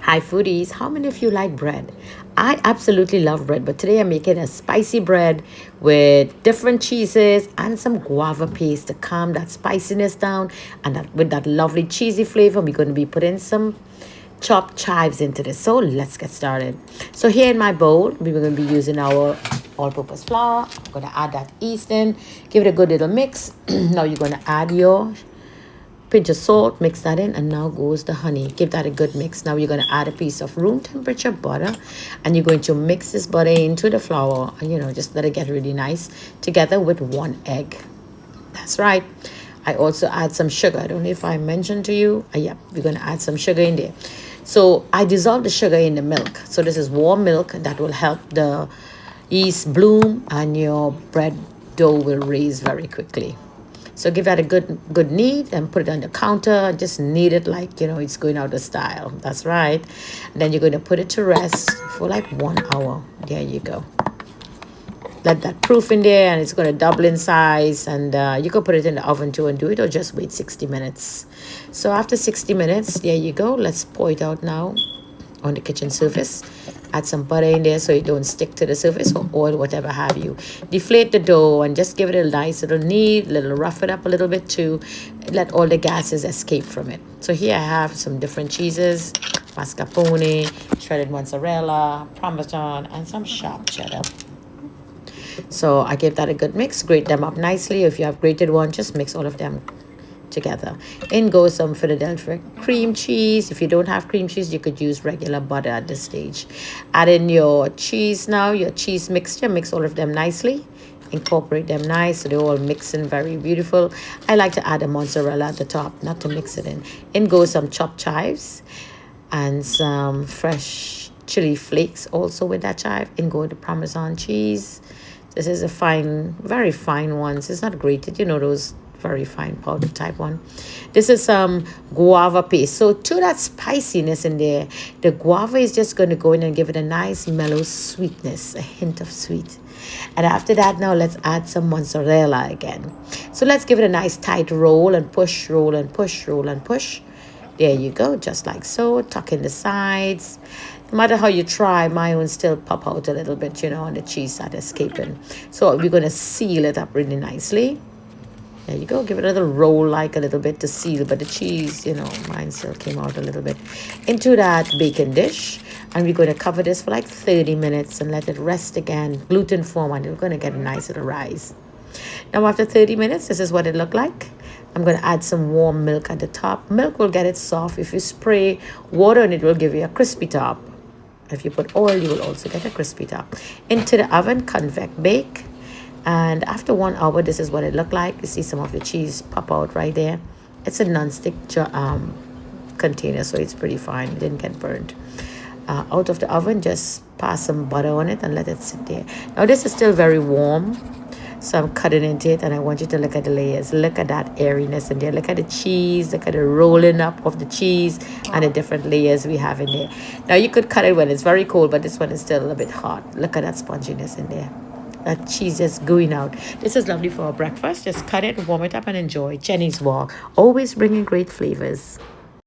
Hi foodies, how many of you like bread? I absolutely love bread, but today I'm making a spicy bread with different cheeses and some guava paste to calm that spiciness down. And with that lovely cheesy flavor, we're going to be putting some chopped chives into this. So let's get started. So here in my bowl, we're going to be using our all-purpose flour. I'm going to add that yeast in, give it a good little mix. Now you're going to add your pinch of salt, mix that in, and now goes the honey. Give that a good mix. Now you're going to add a piece of room temperature butter, and you're going to mix this butter into the flour, and just let it get really nice together with 1 egg. That's right. I also add some sugar. I don't know if I mentioned to you. Yep, we're going to add some sugar in there. So I dissolve the sugar in the milk. So this is warm milk that will help the yeast bloom, and your bread dough will raise very quickly. So give that a good knead and put it on the counter. Just knead it like, it's going out of style. That's right. And then you're going to put it to rest for like 1 hour. There you go. Let that proof in there, and it's going to double in size. And you can put it in the oven too and do it, or just wait 60 minutes. So after 60 minutes, there you go. Let's pour it out now on the kitchen surface. Add some butter in there so it don't stick to the surface, or oil, whatever have you. Deflate the dough and just give it a nice little knead, rough it up a little bit to let all the gases escape from it. So here I have some different cheeses: mascarpone, shredded mozzarella, parmesan, and some sharp cheddar. So I gave that a good mix. Grate them up nicely. If you have grated one, just mix all of them together. In goes some Philadelphia cream cheese. If you don't have cream cheese, you could use regular butter at this stage. Add in your cheese now, your cheese mixture. Mix all of them nicely. Incorporate them nice so they all mix in very beautiful. I like to add a mozzarella at the top, not to mix it in. In goes some chopped chives and some fresh chili flakes also with that chive. In go the Parmesan cheese. This is a fine, very fine one. It's not grated, those very fine powder type one. This is some guava paste. So to that spiciness in there, the guava is just going to go in and give it a nice mellow sweetness, a hint of sweet. And after that, now let's add some mozzarella again. So let's give it a nice tight roll and push, roll and push, roll and push. There you go, just like so. Tuck in the sides. No matter how you try, my own still pop out a little bit, and the cheese start escaping. So we're going to seal it up really nicely. There you go. Give it a little roll, like a little bit to seal. But the cheese, mine still came out a little bit. Into that baking dish. And we're going to cover this for like 30 minutes and let it rest again. Gluten form, and we're going to get a nice little rise. Now after 30 minutes, this is what it looked like. I'm going to add some warm milk at the top. Milk will get it soft. If you spray water on it, will give you a crispy top. If you put oil, you will also get a crispy top. Into the oven, convex bake. And after 1 hour, this is what it looked like. You see some of the cheese pop out right there. It's a non-stick container, so it's pretty fine. It didn't get burnt. Out of the oven, just pass some butter on it and let it sit there. Now this is still very warm, so I'm cutting into it, and I want you to look at the layers. Look at that airiness in there. Look at the cheese. Look at the rolling up of the cheese and the different layers we have in there. Now you could cut it when it's very cold, but this one is still a bit hot. Look at that sponginess in there. That cheese just going out. This is lovely for a breakfast. Just cut it, warm it up, and enjoy. Jenny's Walk, always bringing great flavors.